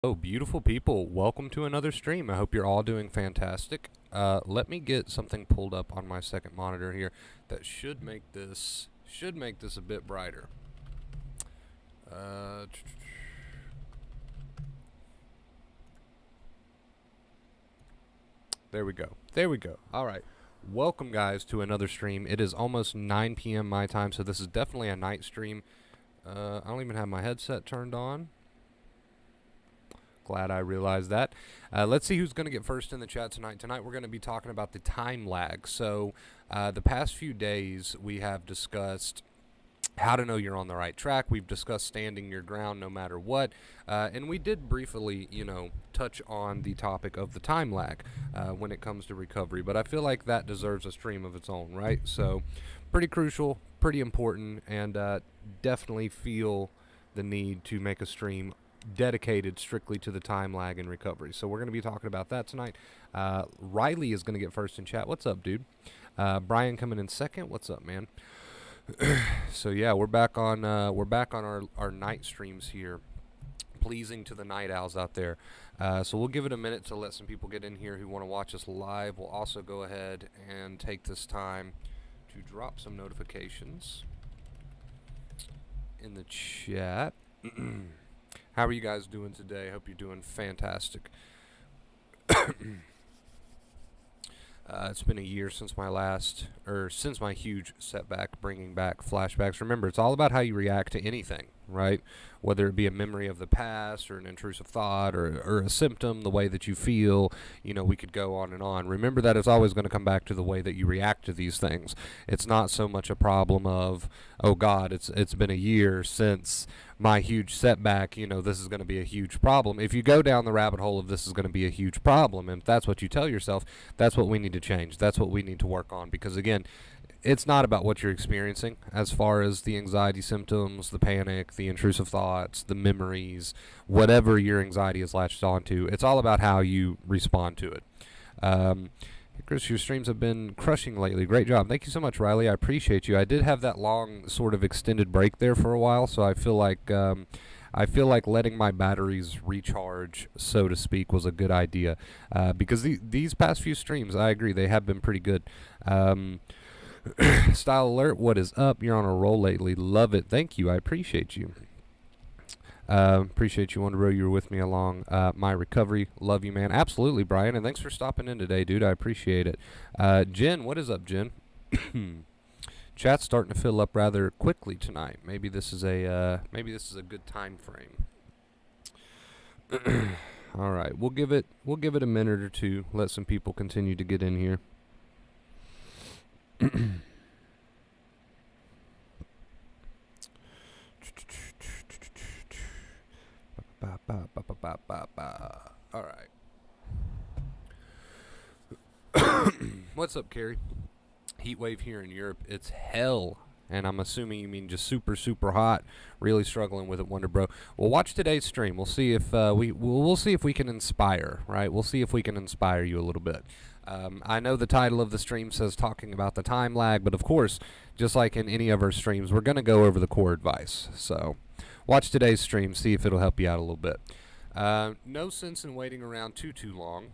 Oh, beautiful people, welcome to another stream. I hope you're all doing fantastic. Let me get something pulled up on my second monitor here that should make this a bit brighter. Uh, there we go. There we go. All right. Welcome, guys, to another stream. It is almost 9 p.m. my time, so this is definitely a night stream. I don't even have my headset turned on. Glad I realized that. Let's see who's going to get first in the chat tonight. Tonight we're going to be talking about the time lag. So the past few days we have discussed how to know you're on the right track. We've discussed standing your ground no matter what. And we did briefly, touch on the topic of the time lag when it comes to recovery. But I feel like that deserves a stream of its own, right? So pretty crucial, pretty important, and definitely feel the need to make a stream dedicated strictly to the time lag in recovery. So we're going to be talking about that tonight. Riley is going to get first in chat. What's up, dude? Brian coming in second. What's up, man? So yeah, we're back on our night streams here, pleasing to the night owls out there. So we'll give it a minute to let some people get in here who want to watch us live. We'll also go ahead and take this time to drop some notifications in the chat. How are you guys doing today? I hope you're doing fantastic. It's been a year since since my huge setback, bringing back flashbacks. Remember, it's all about how you react to anything, right? Whether it be a memory of the past or an intrusive thought or a symptom, the way that you feel, we could go on and on. Remember that it's always going to come back to the way that you react to these things. It's not so much a problem of, oh God, it's been a year since my huge setback, this is going to be a huge problem. If you go down the rabbit hole of this is going to be a huge problem, and if that's what you tell yourself, that's what we need to change. That's what we need to work on. Because again, it's not about what you're experiencing as far as the anxiety symptoms, the panic, the intrusive thoughts, the memories, whatever your anxiety is latched onto. It's all about how you respond to it. Chris, your streams have been crushing lately. Great job. Thank you so much, Riley. I appreciate you. I did have that long sort of extended break there for a while, so I feel like letting my batteries recharge, so to speak, was a good idea. Because these past few streams, I agree, they have been pretty good. Style Alert, what is up? You're on a roll lately. Love it. Thank you. I appreciate you. Appreciate you, Wonder you were with me along my recovery. Love you, man. Absolutely, Brian. And thanks for stopping in today, dude. I appreciate it. Jen, what is up, Jen? Chat's starting to fill up rather quickly tonight. Maybe this is a good time frame. All right, we'll give it a minute or two. Let some people continue to get in here. All right. What's up, Carrie? Heat wave here in Europe. It's hell. And I'm assuming you mean just super, super hot. Really struggling with it, Wonder Bro. Well, watch today's stream. We'll see if we'll see if we can inspire, right? We'll see if we can inspire you a little bit. I know the title of the stream says talking about the time lag, but of course, just like in any of our streams, we're going to go over the core advice. So watch today's stream, see if it'll help you out a little bit. No sense in waiting around too long.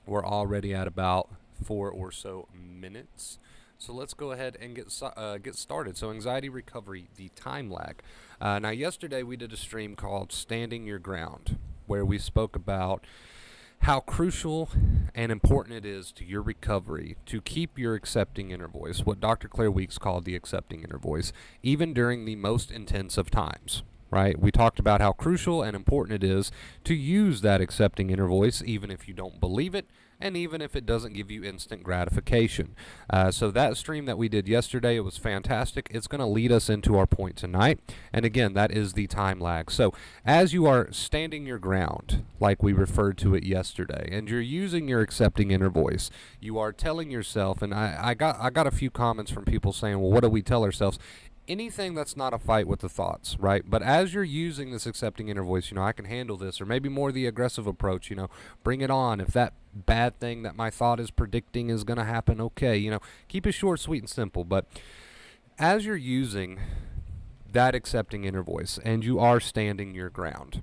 We're already at about 4 or so minutes. So let's go ahead and get started. So anxiety recovery, the time lag. Now yesterday we did a stream called Standing Your Ground, where we spoke about how crucial and important it is to your recovery to keep your accepting inner voice, what Dr. Claire Weeks called the accepting inner voice, even during the most intense of times. Right? We talked about how crucial and important it is to use that accepting inner voice, even if you don't believe it, and even if it doesn't give you instant gratification. So that stream that we did yesterday, it was fantastic. It's going to lead us into our point tonight. And again, that is the time lag. So as you are standing your ground, like we referred to it yesterday, and you're using your accepting inner voice, you are telling yourself, and I got a few comments from people saying, well, what do we tell ourselves? Anything that's not a fight with the thoughts, right? But as you're using this accepting inner voice, I can handle this, or maybe more the aggressive approach, bring it on. If that bad thing that my thought is predicting is going to happen, okay, keep it short, sweet, and simple. But as you're using that accepting inner voice and you are standing your ground,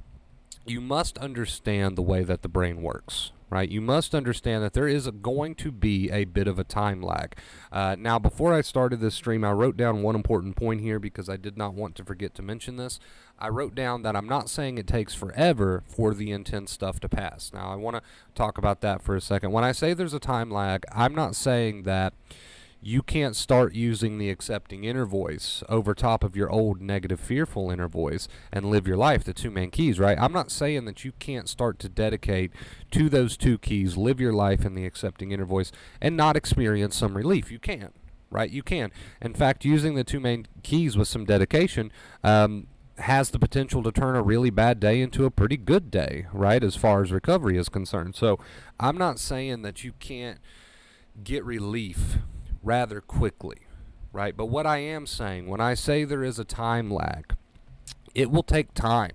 you must understand the way that the brain works, right? You must understand that there is going to be a bit of a time lag. Now, before I started this stream, I wrote down one important point here because I did not want to forget to mention this. I wrote down that I'm not saying it takes forever for the intense stuff to pass. Now, I want to talk about that for a second. When I say there's a time lag, I'm not saying that you can't start using the accepting inner voice over top of your old negative fearful inner voice and live your life, the two main keys, right? I'm not saying that you can't start to dedicate to those two keys, live your life in the accepting inner voice, and not experience some relief. You can, right? You can. In fact, using the two main keys with some dedication has the potential to turn a really bad day into a pretty good day, right, as far as recovery is concerned. So I'm not saying that you can't get relief rather quickly, right? But what I am saying, when I say there is a time lag, it will take time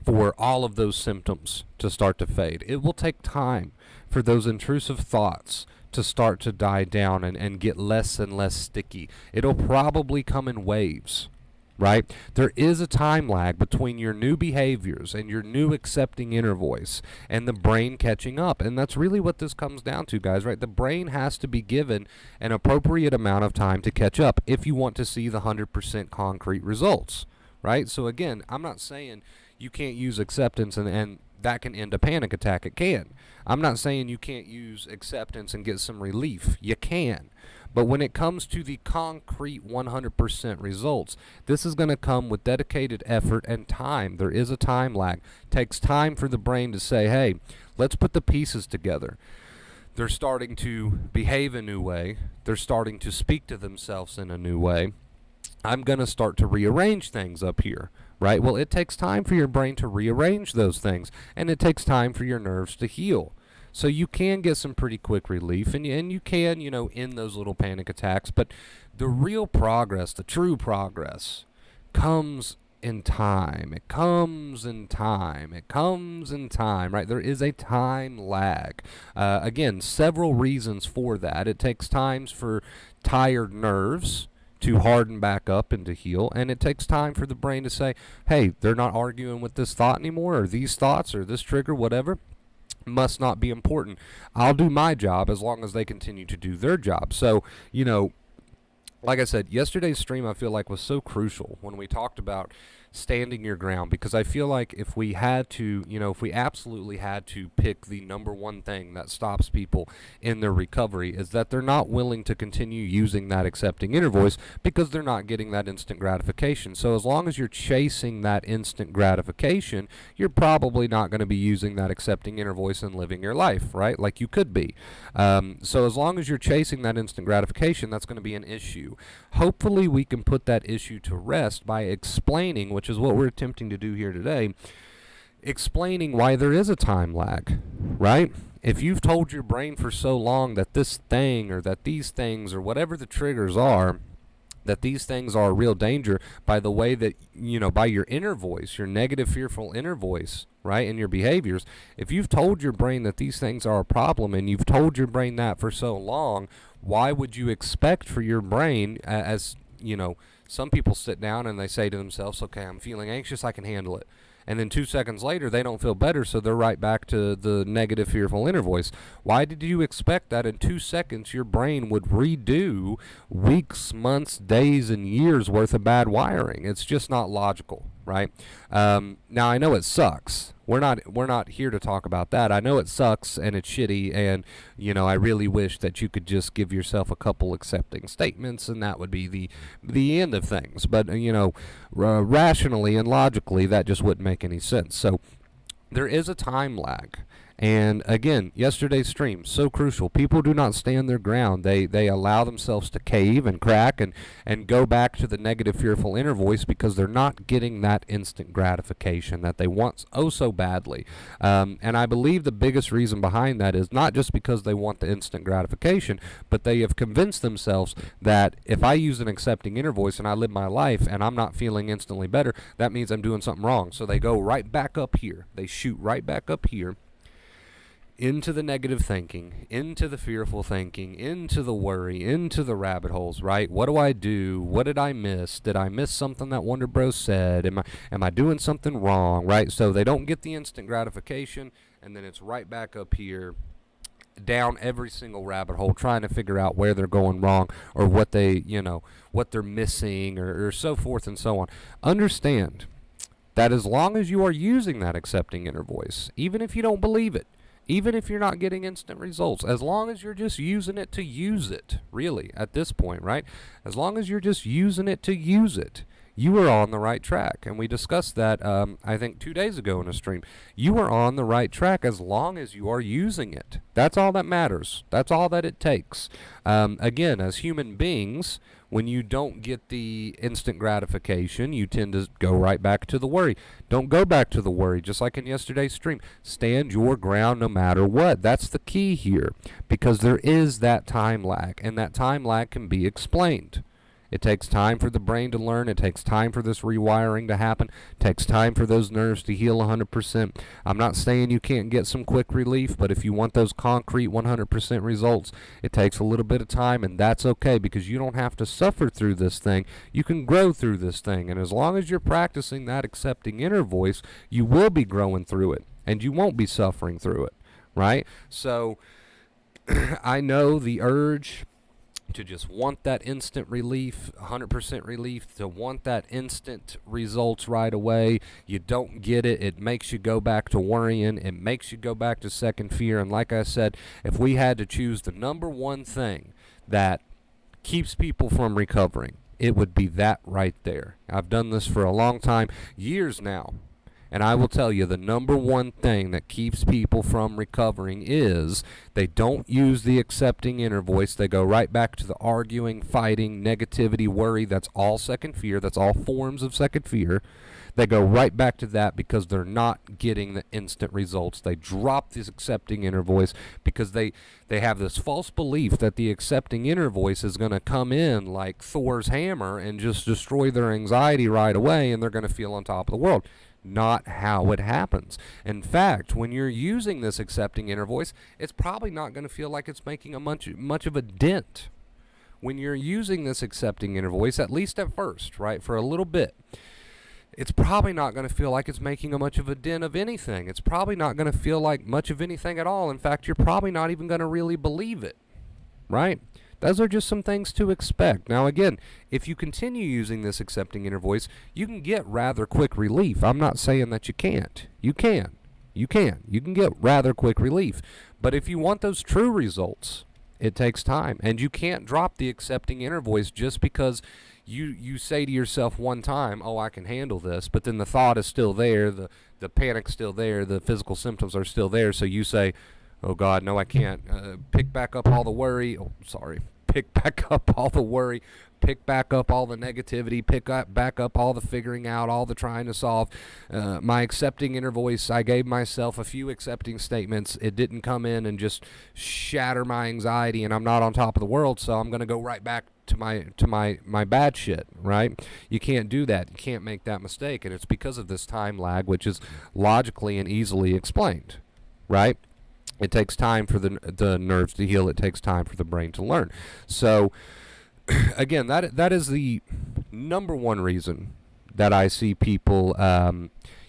for all of those symptoms to start to fade. It will take time for those intrusive thoughts to start to die down and get less and less sticky. It'll probably come in waves, right? There is a time lag between your new behaviors and your new accepting inner voice and the brain catching up. And that's really what this comes down to, guys, right? The brain has to be given an appropriate amount of time to catch up if you want to see the 100% concrete results, right? So again, I'm not saying you can't use acceptance and that can end a panic attack. It can. I'm not saying you can't use acceptance and get some relief. You can. But when it comes to the concrete 100% results, this is going to come with dedicated effort and time. There is a time lag. It takes time for the brain to say, hey, let's put the pieces together. They're starting to behave a new way. They're starting to speak to themselves in a new way. I'm going to start to rearrange things up here, right? Well, it takes time for your brain to rearrange those things, and it takes time for your nerves to heal. So you can get some pretty quick relief, and you can, end those little panic attacks. But the real progress, the true progress, comes in time. It comes in time. It comes in time, right? There is a time lag. Again, several reasons for that. It takes times for tired nerves to harden back up and to heal, and it takes time for the brain to say, hey, they're not arguing with this thought anymore, or these thoughts, or this trigger, whatever. Must not be important. I'll do my job as long as they continue to do their job. So, like I said, yesterday's stream I feel like was so crucial when we talked about standing your ground, because I feel like if we had to, if we absolutely had to pick the number one thing that stops people in their recovery, is that they're not willing to continue using that accepting inner voice because they're not getting that instant gratification. So as long as you're chasing that instant gratification, you're probably not going to be using that accepting inner voice and living your life, right? Like you could be. So as long as you're chasing that instant gratification, that's going to be an issue. Hopefully we can put that issue to rest by explaining, which is what we're attempting to do here today, explaining why there is a time lag, right? If you've told your brain for so long that this thing or that these things or whatever the triggers are, that these things are a real danger by the way that, by your inner voice, your negative, fearful inner voice, right, and your behaviors, if you've told your brain that these things are a problem and you've told your brain that for so long, why would you expect for your brain, as some people sit down and they say to themselves, okay, I'm feeling anxious, I can handle it. And then 2 seconds later, they don't feel better, so they're right back to the negative, fearful inner voice. Why did you expect that in 2 seconds your brain would redo weeks, months, days, and years worth of bad wiring? It's just not logical, right? Now, I know it sucks. We're not here to talk about that. I know it sucks and it's shitty, and I really wish that you could just give yourself a couple accepting statements and that would be the end of things. But rationally and logically, that just wouldn't make any sense. So there is a time lag. And again, yesterday's stream, so crucial. People do not stand their ground. They allow themselves to cave and crack and go back to the negative, fearful inner voice because they're not getting that instant gratification that they want oh so badly. And I believe the biggest reason behind that is not just because they want the instant gratification, but they have convinced themselves that if I use an accepting inner voice and I live my life and I'm not feeling instantly better, that means I'm doing something wrong. So they go right back up here. They shoot right back up here into the negative thinking, into the fearful thinking, into the worry, into the rabbit holes, right? What do I do? What did I miss? Did I miss something that Wonder Bro said? Am I doing something wrong, right? So they don't get the instant gratification, and then it's right back up here down every single rabbit hole trying to figure out where they're going wrong or what what they're missing or so forth and so on. Understand that as long as you are using that accepting inner voice, even if you don't believe it, even if you're not getting instant results, as long as you're just using it to use it, really, at this point, right? As long as you're just using it to use it, you are on the right track. And we discussed that, I think, 2 days ago in a stream. You are on the right track as long as you are using it. That's all that matters. That's all that it takes. Again, as human beings, when you don't get the instant gratification, you tend to go right back to the worry. Don't go back to the worry, just like in yesterday's stream. Stand your ground no matter what. That's the key here, because there is that time lag, and that time lag can be explained. It takes time for the brain to learn. It takes time for this rewiring to happen. It takes time for those nerves to heal 100%. I'm not saying you can't get some quick relief, but if you want those concrete 100% results, it takes a little bit of time, and that's okay, because you don't have to suffer through this thing. You can grow through this thing, and as long as you're practicing that accepting inner voice, you will be growing through it, and you won't be suffering through it, right? So I know the urge to just want that instant relief, 100% relief, to want that instant results right away. You don't get it. It makes you go back to worrying. It makes you go back to second fear. And like I said, if we had to choose the number one thing that keeps people from recovering, it would be that right there. I've done this for a long time, years now. And I will tell you, the number one thing that keeps people from recovering is they don't use the accepting inner voice. They go right back to the arguing, fighting, negativity, worry. That's all second fear. That's all forms of second fear. They go right back to that because they're not getting the instant results. They drop this accepting inner voice because they have this false belief that the accepting inner voice is going to come in like Thor's hammer and just destroy their anxiety right away, and they're going to feel on top of the world. Not how it happens. In fact, when you're using this accepting inner voice, it's probably not going to feel like it's making much of a dent. When you're using this accepting inner voice, at least at first, right, for a little bit, it's probably not going to feel like it's making much of a dent of anything. It's probably not going to feel like much of anything at all. In fact, you're probably not even going to really believe it, right? Those are just some things to expect. Now, again, if you continue using this accepting inner voice, you can get rather quick relief. I'm not saying that you can't. You can. You can. You can get rather quick relief. But if you want those true results, it takes time. And you can't drop the accepting inner voice just because you say to yourself one time, oh, I can handle this, but then the thought is still there, the panic's still there, the physical symptoms are still there, so you say, oh, God, no, I can't. Pick back up all the worry. Oh, sorry. Pick back up all the worry. Pick back up all the negativity. Back up all the figuring out, all the trying to solve. My accepting inner voice, I gave myself a few accepting statements. It didn't come in and just shatter my anxiety, and I'm not on top of the world, so I'm going to go right back to my bad shit, right? You can't do that. You can't make that mistake, and it's because of this time lag, which is logically and easily explained, right? It takes time for the nerves to heal. It takes time for the brain to learn. So, again, that is the number one reason that I see people,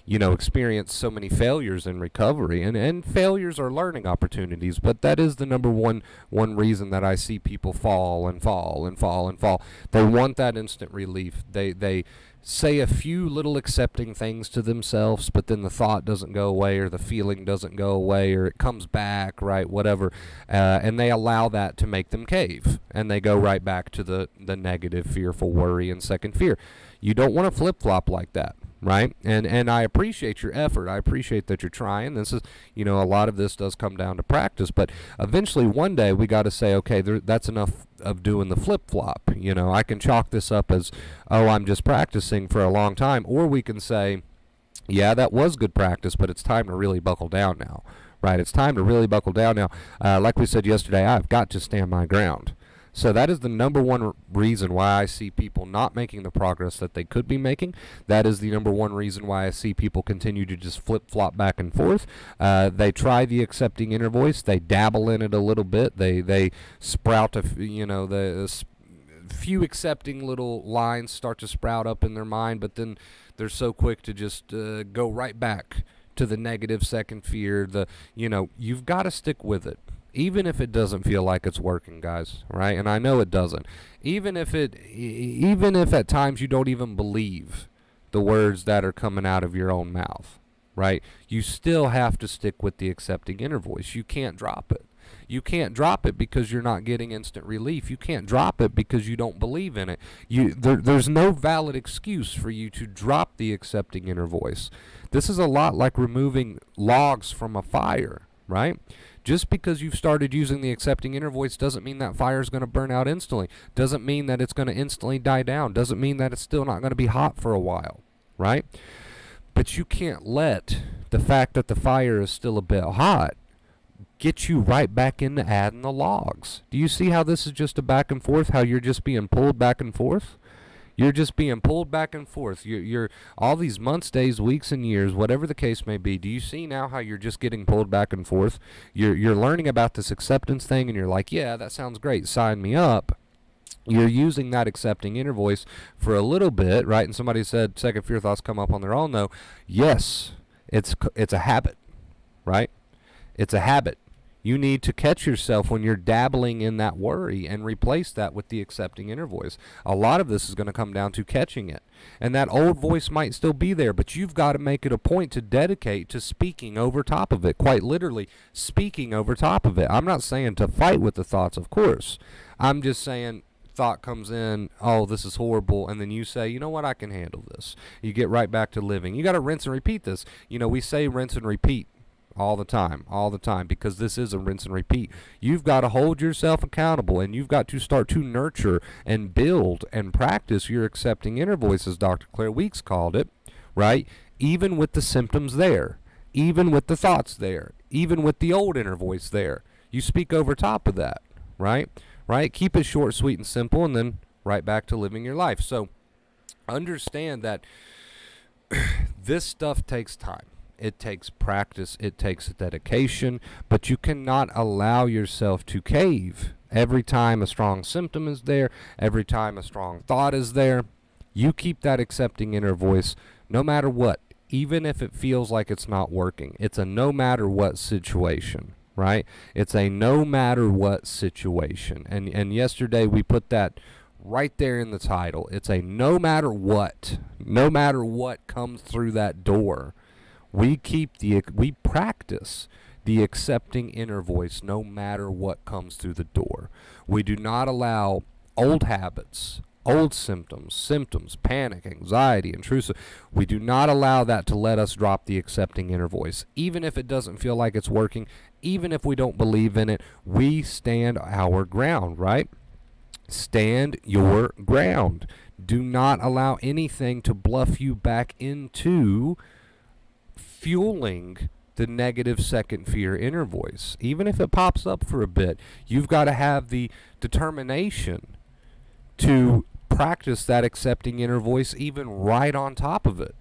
experience so many failures in recovery. And failures are learning opportunities, but that is the number one reason that I see people fall and fall and fall and fall. They want that instant relief. They say a few little accepting things to themselves, but then the thought doesn't go away, or the feeling doesn't go away, or it comes back, right, whatever, and they allow that to make them cave, and they go right back to the negative, fearful worry and second fear. You don't want to flip-flop like that, right? And I appreciate your effort. I appreciate that you're trying. This is, a lot of this does come down to practice, but eventually one day we got to say, okay, that's enough of doing the flip-flop. I can chalk this up as, oh, I'm just practicing for a long time, or we can say, yeah, that was good practice, but it's time to really buckle down now, right? It's time to really buckle down now. Like we said yesterday, I've got to stand my ground. So that is the number one reason why I see people not making the progress that they could be making. That is the number one reason why I see people continue to just flip-flop back and forth. They try the accepting inner voice. They dabble in it a little bit. They sprout the few accepting little lines start to sprout up in their mind, but then they're so quick to just go right back to the negative second fear. You've got to stick with it, even if it doesn't feel like it's working, guys, right? And I know it doesn't. Even if at times you don't even believe the words that are coming out of your own mouth, right? You still have to stick with the accepting inner voice. You can't drop it. You can't drop it because you're not getting instant relief. You can't drop it because you don't believe in it. There's no valid excuse for you to drop the accepting inner voice. This is a lot like removing logs from a fire, right? Just because you've started using the accepting inner voice doesn't mean that fire is going to burn out instantly. Doesn't mean that it's going to instantly die down. Doesn't mean that it's still not going to be hot for a while, right? But you can't let the fact that the fire is still a bit hot get you right back into adding the logs. Do you see how this is just a back and forth, how you're just being pulled back and forth? You're just being pulled back and forth. You're all these months, days, weeks, and years, whatever the case may be. Do you see now how you're just getting pulled back and forth? You're learning about this acceptance thing, and you're like, yeah, that sounds great. Sign me up. You're using that accepting inner voice for a little bit, right? And somebody said second fear thoughts come up on their own, though. Yes, it's a habit, right? It's a habit. You need to catch yourself when you're dabbling in that worry and replace that with the accepting inner voice. A lot of this is going to come down to catching it. And that old voice might still be there, but you've got to make it a point to dedicate to speaking over top of it. Quite literally, speaking over top of it. I'm not saying to fight with the thoughts, of course. I'm just saying thought comes in, oh, this is horrible, and then you say, you know what, I can handle this. You get right back to living. You got to rinse and repeat this. We say rinse and repeat all the time, because this is a rinse and repeat. You've got to hold yourself accountable, and you've got to start to nurture and build and practice your accepting inner voice, as Dr. Claire Weeks called it, right? Even with the symptoms there, even with the thoughts there, even with the old inner voice there. You speak over top of that, right? Right? Keep it short, sweet, and simple, and then right back to living your life. So understand that this stuff takes time. It takes practice, it takes dedication, but you cannot allow yourself to cave every time a strong symptom is there, every time a strong thought is there. You keep that accepting inner voice no matter what, even if it feels like it's not working. It's a no matter what situation, right? It's a no matter what situation. And yesterday we put that right there in the title. It's a no matter what comes through that door. We practice the accepting inner voice no matter what comes through the door. We do not allow old habits, old symptoms, panic, anxiety, intrusive. We do not allow that to let us drop the accepting inner voice. Even if it doesn't feel like it's working, even if we don't believe in it, we stand our ground, right? Stand your ground. Do not allow anything to bluff you back into fueling the negative second fear inner voice. Even if it pops up for a bit, you've got to have the determination to practice that accepting inner voice even right on top of it,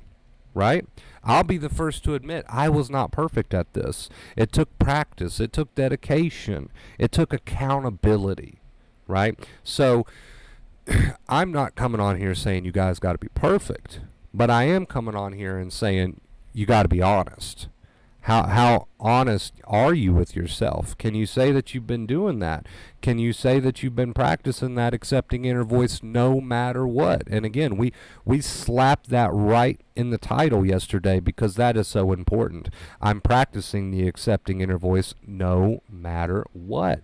right? I'll be the first to admit I was not perfect at this. It took practice, it took dedication, it took accountability, right? So I'm not coming on here saying you guys got to be perfect, but I am coming on here and saying you got to be honest. How honest are you with yourself? Can you say that you've been doing that? Can you say that you've been practicing that accepting inner voice no matter what? And again, we slapped that right in the title yesterday because that is so important. I'm practicing the accepting inner voice no matter what.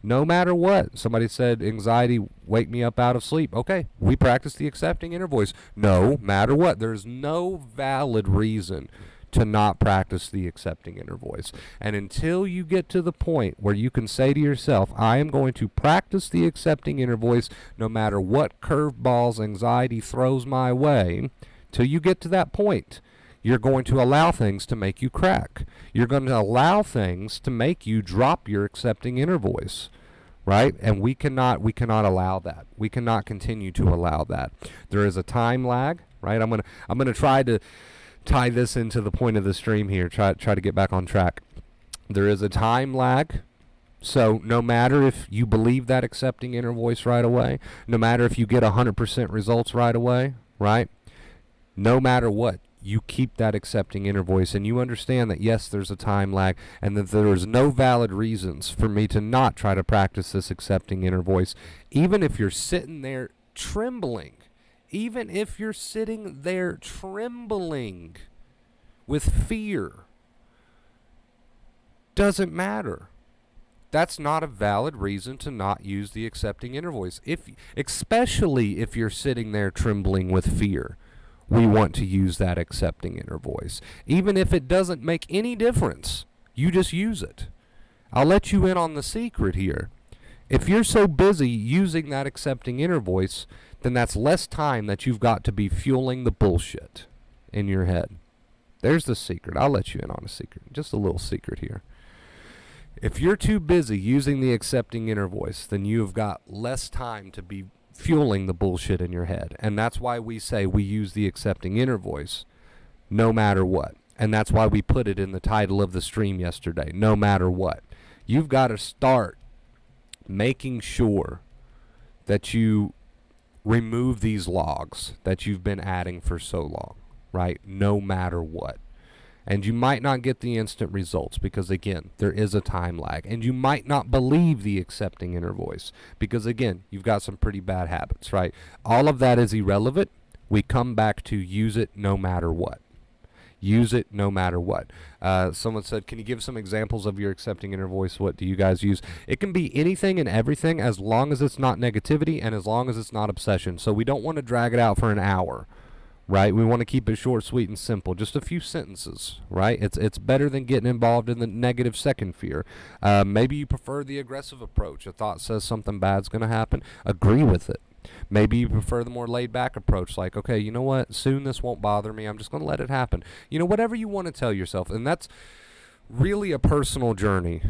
No matter what. Somebody said anxiety wake me up out of sleep. Okay, we practice the accepting inner voice no matter what. There's no valid reason to not practice the accepting inner voice. And until you get to the point where you can say to yourself, I am going to practice the accepting inner voice no matter what curveballs anxiety throws my way, till you get to that point, you're going to allow things to make you crack. You're going to allow things to make you drop your accepting inner voice, right? And we cannot allow that. We cannot continue to allow that. There is a time lag, right? I'm gonna try to tie this into the point of the stream here. Try to get back on track. There is a time lag. So no matter if you believe that accepting inner voice right away, no matter if you get 100% results right away, right? No matter what, you keep that accepting inner voice, and you understand that yes, there's a time lag, and that there is no valid reasons for me to not try to practice this accepting inner voice, even if you're sitting there trembling, even if you're sitting there trembling with fear, doesn't matter. That's not a valid reason to not use the accepting inner voice. Especially if you're sitting there trembling with fear, we want to use that accepting inner voice. Even if it doesn't make any difference, you just use it. I'll let you in on the secret here. If you're so busy using that accepting inner voice, then that's less time that you've got to be fueling the bullshit in your head. There's the secret. I'll let you in on a secret. Just a little secret here. If you're too busy using the accepting inner voice, then you've got less time to be fueling the bullshit in your head. And that's why we say we use the accepting inner voice no matter what. And that's why we put it in the title of the stream yesterday, no matter what. You've got to start making sure that you remove these logs that you've been adding for so long, right? No matter what. And you might not get the instant results because, again, there is a time lag. And you might not believe the accepting inner voice because, again, you've got some pretty bad habits, right? All of that is irrelevant. We come back to use it no matter what. Use it no matter what. Someone said, can you give some examples of your accepting inner voice? What do you guys use? It can be anything and everything as long as it's not negativity and as long as it's not obsession. So we don't want to drag it out for an hour. Right? We want to keep it short, sweet, and simple. Just a few sentences, right? It's better than getting involved in the negative second fear. Maybe you prefer the aggressive approach. A thought says something bad's going to happen. Agree with it. Maybe you prefer the more laid-back approach, like, okay, you know what? Soon this won't bother me. I'm just going to let it happen. You know, whatever you want to tell yourself. And that's really a personal journey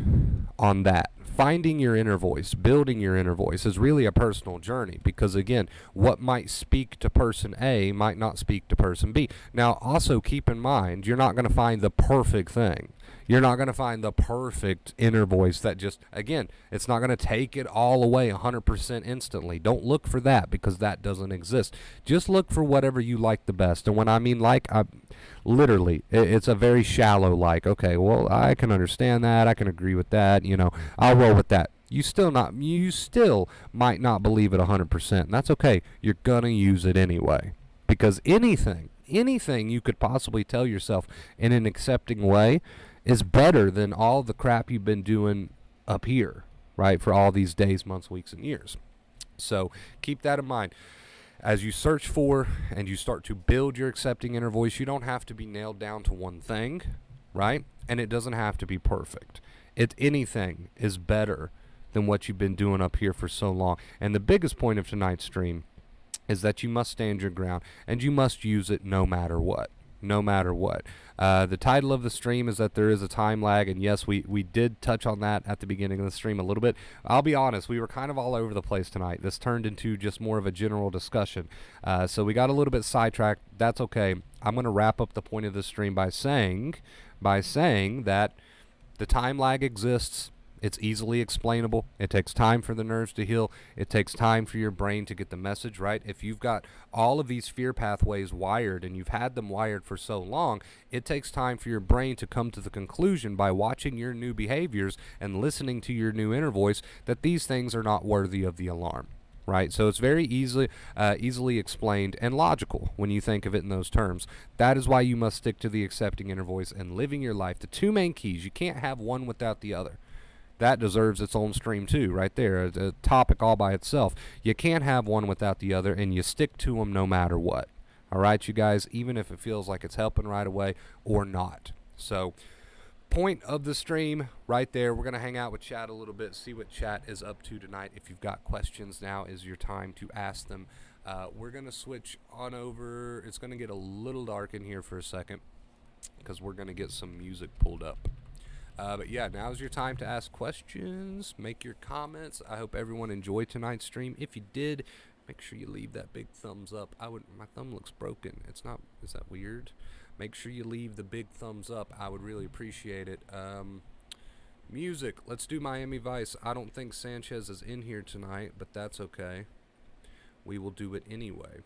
on that. Finding your inner voice, building your inner voice is really a personal journey because, again, what might speak to person A might not speak to person B. Now, also keep in mind, you're not going to find the perfect thing. You're not going to find the perfect inner voice that just, again, it's not going to take it all away 100% instantly. Don't look for that because that doesn't exist. Just look for whatever you like the best. And when I mean like, literally, it's a very shallow like, okay, well, I can understand that. I can agree with that. You know, I'll roll with that. You still might not believe it 100%. And that's okay. You're going to use it anyway because anything you could possibly tell yourself in an accepting way is better than all the crap you've been doing up here, right, for all these days, months, weeks, and years. So keep that in mind. As you search for and you start to build your accepting inner voice, you don't have to be nailed down to one thing, right? And it doesn't have to be perfect. Anything is better than what you've been doing up here for so long. And the biggest point of tonight's stream is that you must stand your ground and you must use it no matter what. No matter what. The title of the stream is that there is a time lag, and yes, we did touch on that at the beginning of the stream a little bit. I'll be honest, we were kind of all over the place tonight. This turned into just more of a general discussion. So we got a little bit sidetracked. That's okay. I'm going to wrap up the point of the stream by saying that the time lag exists. It's easily explainable. It takes time for the nerves to heal. It takes time for your brain to get the message right. If you've got all of these fear pathways wired and you've had them wired for so long, it takes time for your brain to come to the conclusion by watching your new behaviors and listening to your new inner voice that these things are not worthy of the alarm. Right? So it's very easily explained and logical when you think of it in those terms. That is why you must stick to the accepting inner voice and living your life. The two main keys. You can't have one without the other. That deserves its own stream too, right there, a topic all by itself. You can't have one without the other, and you stick to them no matter what. All right, you guys, even if it feels like it's helping right away or not. So, point of the stream right there. We're going to hang out with chat a little bit, see what chat is up to tonight. If you've got questions, now is your time to ask them. We're going to switch on over. It's going to get a little dark in here for a second because we're going to get some music pulled up. But yeah, now's your time to ask questions, make your comments. I hope everyone enjoyed tonight's stream. If you did, make sure you leave that big thumbs up. My thumb looks broken. It's not. Is that weird? Make sure you leave the big thumbs up. I would really appreciate it. Music. Let's do Miami Vice. I don't think Sanchez is in here tonight, but that's okay. We will do it anyway.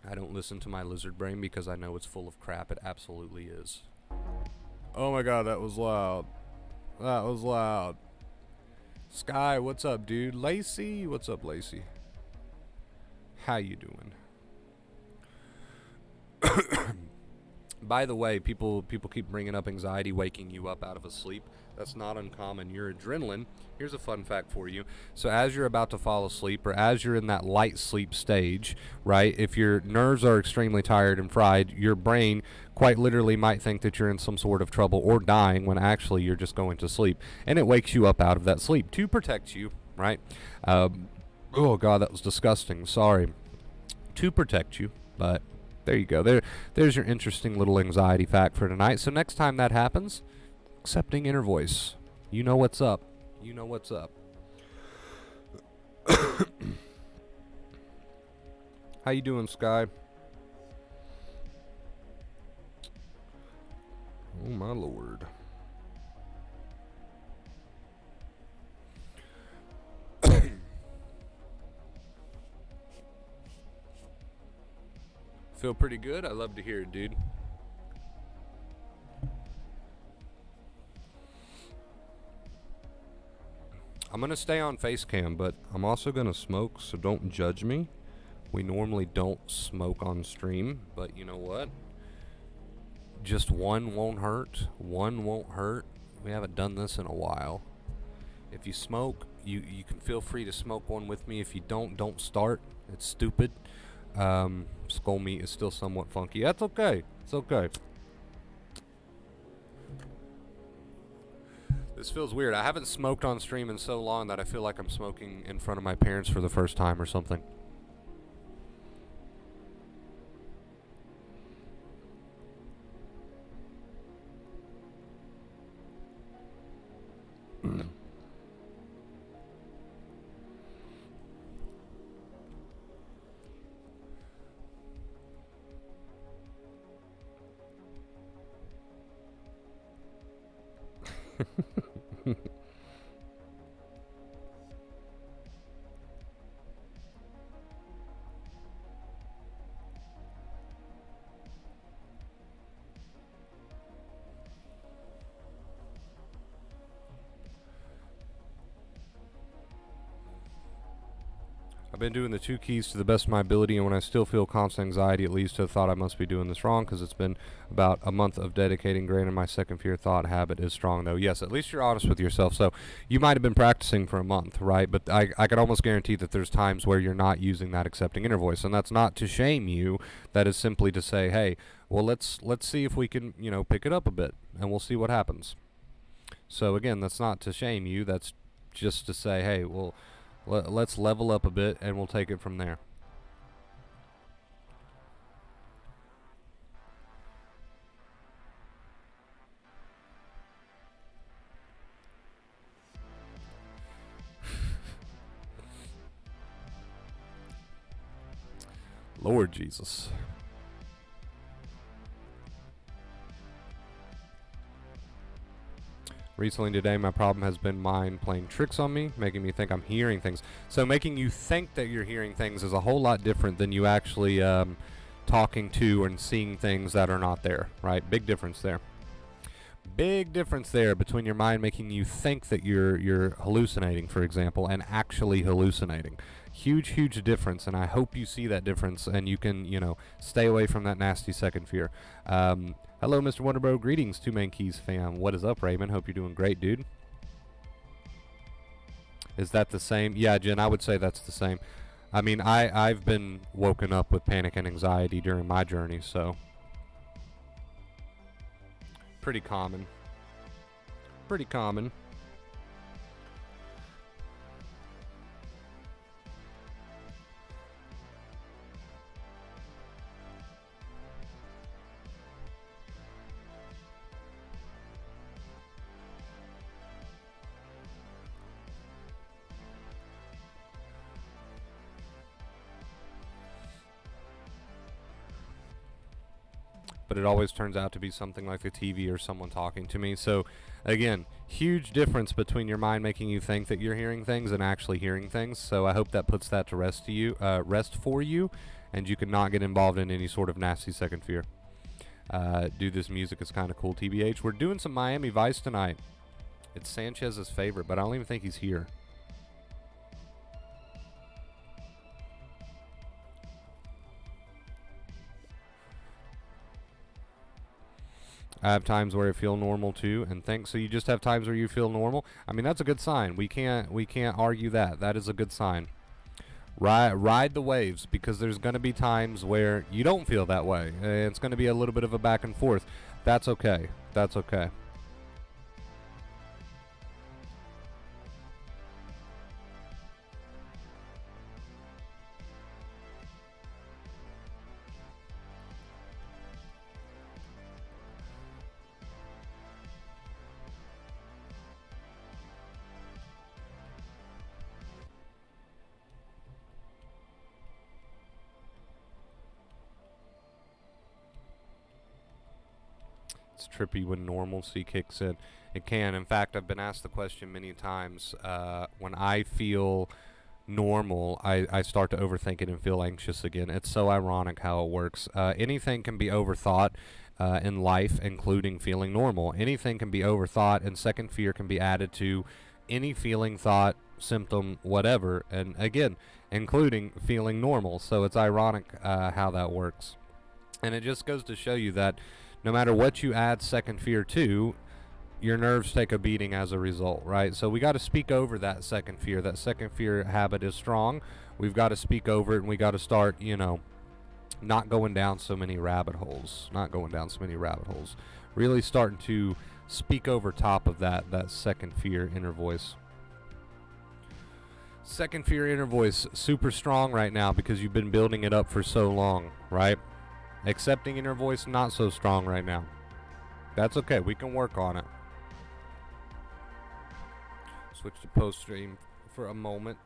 I don't listen to my lizard brain because I know it's full of crap. It absolutely is. Oh my god, that was loud. That was loud. Sky, what's up, dude? Lacey, what's up, Lacey? How you doing? By the way, people keep bringing up anxiety waking you up out of a sleep. That's not uncommon. Your adrenaline, here's a fun fact for you. So as you're about to fall asleep, or as you're in that light sleep stage, right, if your nerves are extremely tired and fried, your brain quite literally might think that you're in some sort of trouble or dying when actually you're just going to sleep. And it wakes you up out of that sleep to protect you, right? Oh, God, that was disgusting. Sorry. To protect you, but there you go. There's your interesting little anxiety fact for tonight. So next time that happens, accepting inner voice. You know what's up. You know what's up. How you doing, Sky? Oh, my Lord. Feel pretty good? I love to hear it, dude. I'm going to stay on face cam, but I'm also going to smoke, so don't judge me. We normally don't smoke on stream, but you know what? Just one won't hurt. One won't hurt. We haven't done this in a while. If you smoke, you can feel free to smoke one with me. If you don't start. It's stupid. Skull meat is still somewhat funky. That's okay. It's okay. This feels weird. I haven't smoked on stream in so long that I feel like I'm smoking in front of my parents for the first time or something. I've been doing the 2 keys to the best of my ability, and when I still feel constant anxiety, it leads to the thought I must be doing this wrong, because it's been about a month of dedicating. Granted, my second fear thought habit is strong, though. Yes, at least you're honest with yourself. So you might have been practicing for a month, right? But I can almost guarantee that there's times where you're not using that accepting inner voice, and that's not to shame you. That is simply to say, hey, well, let's see if we can, pick it up a bit, and we'll see what happens. So again, that's not to shame you. That's just to say, hey, well, let's level up a bit, and we'll take it from there. Lord Jesus. Recently today, my problem has been mind playing tricks on me, making me think I'm hearing things. So making you think that you're hearing things is a whole lot different than you actually talking to and seeing things that are not there, right? Big difference there. Big difference there between your mind making you think that you're hallucinating, for example, and actually hallucinating. Huge difference, and I hope you see that difference and you can, stay away from that nasty second fear. Hello, Mr. Wonderbro. Greetings, Two Man Keys fam. What is up, Raymond? Hope you're doing great, dude. Is that the same? Yeah, Jen, I would say that's the same. I mean, I've been woken up with panic and anxiety during my journey, so pretty common. Pretty common. but it always turns out to be something like the TV or someone talking to me. So again, huge difference between your mind making you think that you're hearing things and actually hearing things. So I hope that puts that to rest for you, and you can not get involved in any sort of nasty second fear. Dude, this music is kind of cool, TBH. We're doing some Miami Vice tonight. It's Sanchez's favorite, but I don't even think he's here. I have times where I feel normal too, and think so. You just have times where you feel normal. I mean, that's a good sign. We can't argue that. That is a good sign. Ride the waves, because there's going to be times where you don't feel that way. It's going to be a little bit of a back and forth. That's okay. That's okay. It's trippy when normalcy kicks in. It can. In fact, I've been asked the question many times. When I feel normal, I start to overthink it and feel anxious again. It's so ironic how it works. Anything can be overthought in life, including feeling normal. Anything can be overthought, and second fear can be added to any feeling, thought, symptom, whatever, and again, including feeling normal. So it's ironic how that works. And it just goes to show you that no matter what you add second fear to, your nerves take a beating as a result, right? So we got to speak over that second fear. That second fear habit is strong. We've got to speak over it, and we got to start, not going down so many rabbit holes. Really starting to speak over top of that second fear inner voice. Second fear inner voice, super strong right now because you've been building it up for so long, right? Accepting inner voice, not so strong right now. That's okay. We can work on it. Switch to post stream for a moment.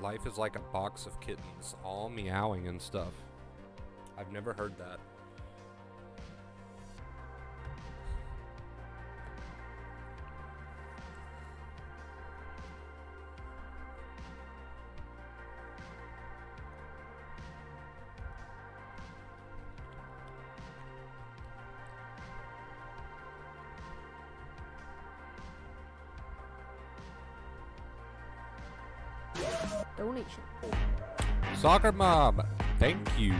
Life is like a box of kittens, all meowing and stuff. I've never heard that. Donation. Soccer Mom, thank you.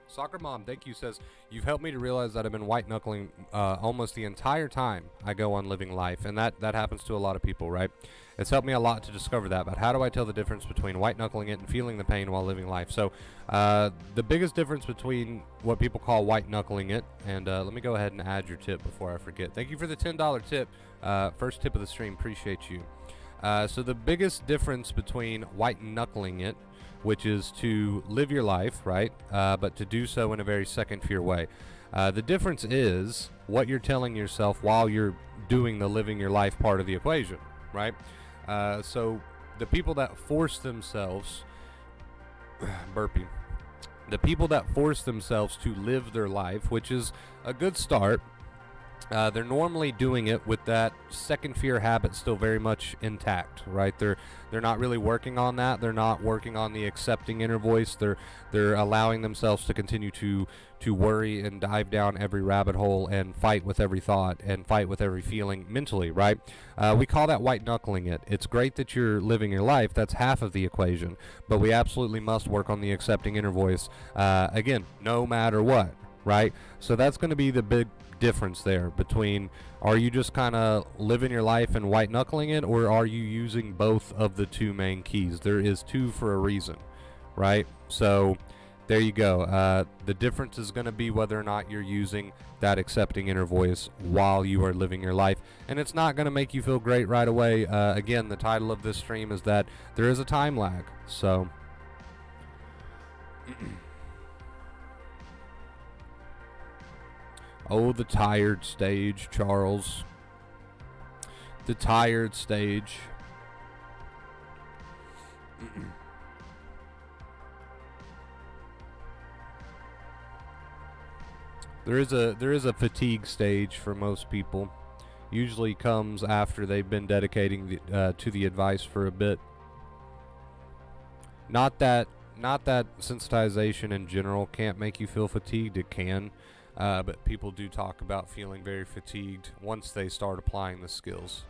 Soccer Mom, thank you, says, you've helped me to realize that I've been white knuckling almost the entire time I go on living life. And that happens to a lot of people, right? It's helped me a lot to discover that. But how do I tell the difference between white knuckling it and feeling the pain while living life? So the biggest difference between what people call white knuckling it, and let me go ahead and add your tip before I forget. Thank you for the $10 tip. First tip of the stream. Appreciate you. So the biggest difference between white knuckling it, which is to live your life, right, but to do so in a very second fear way. The difference is what you're telling yourself while you're doing the living your life part of the equation, right? So the people that force themselves, burping, the people that force themselves to live their life, which is a good start, they're normally doing it with that second fear habit still very much intact, right? They're not really working on that. They're not working on the accepting inner voice. They're allowing themselves to continue to worry and dive down every rabbit hole and fight with every thought and fight with every feeling mentally, right? We call that white knuckling it. It's great that you're living your life. That's half of the equation, but we absolutely must work on the accepting inner voice, again, no matter what, right? So that's going to be the big difference there between, are you just kind of living your life and white knuckling it, or are you using both of the two main keys? There is two for a reason, right? So there you go. The difference is going to be whether or not you're using that accepting inner voice while you are living your life. And it's not going to make you feel great right away. Again, the title of this stream is that there is a time lag. So oh, the tired stage, Charles. The tired stage. There is a fatigue stage for most people. Usually comes after they've been dedicating to the advice for a bit. Not that sensitization in general can't make you feel fatigued. It can, but people do talk about feeling very fatigued once they start applying the skills.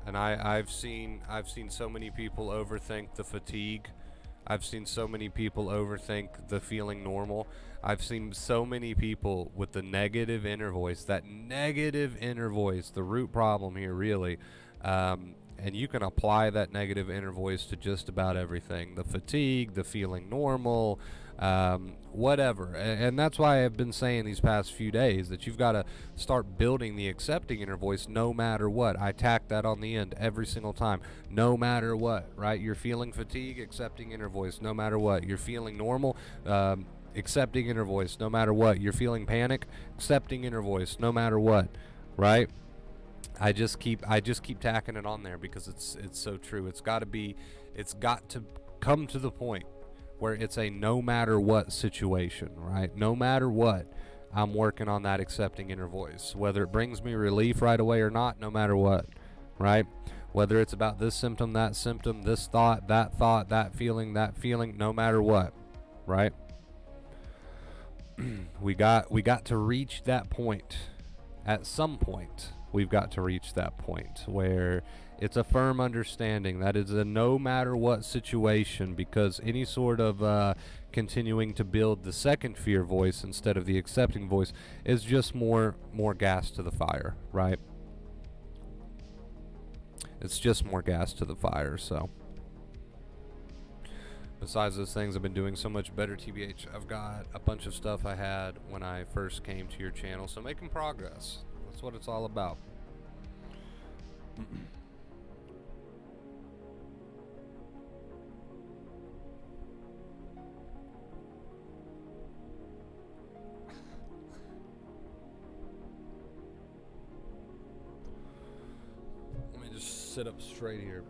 And I've seen so many people overthink the fatigue. I've seen so many people overthink the feeling normal. I've seen so many people with the negative inner voice, that negative inner voice, the root problem here really. And you can apply that negative inner voice to just about everything. The fatigue, the feeling normal, whatever. And that's why I've been saying these past few days that you've got to start building the accepting inner voice no matter what. I tack that on the end every single time. No matter what, right? You're feeling fatigue, accepting inner voice, no matter what. You're feeling normal, accepting inner voice, no matter what. You're feeling panic, accepting inner voice, no matter what, right? I just keep tacking it on there because it's so true. It's got to come to the point where it's a no matter what situation, right? No matter what, I'm working on that accepting inner voice. Whether it brings me relief right away or not, no matter what, right? Whether it's about this symptom, this thought, that feeling, no matter what, right? we got to reach that point. At some point, we've got to reach that point where it's a firm understanding that it's a no matter what situation, because any sort of continuing to build the second fear voice instead of the accepting voice is just more gas to the fire, right? It's just more gas to the fire. So besides those things, I've been doing so much better, TBH. I've got a bunch of stuff I had when I first came to your channel, so making progress. That's what it's all about. Let me just sit up straight here.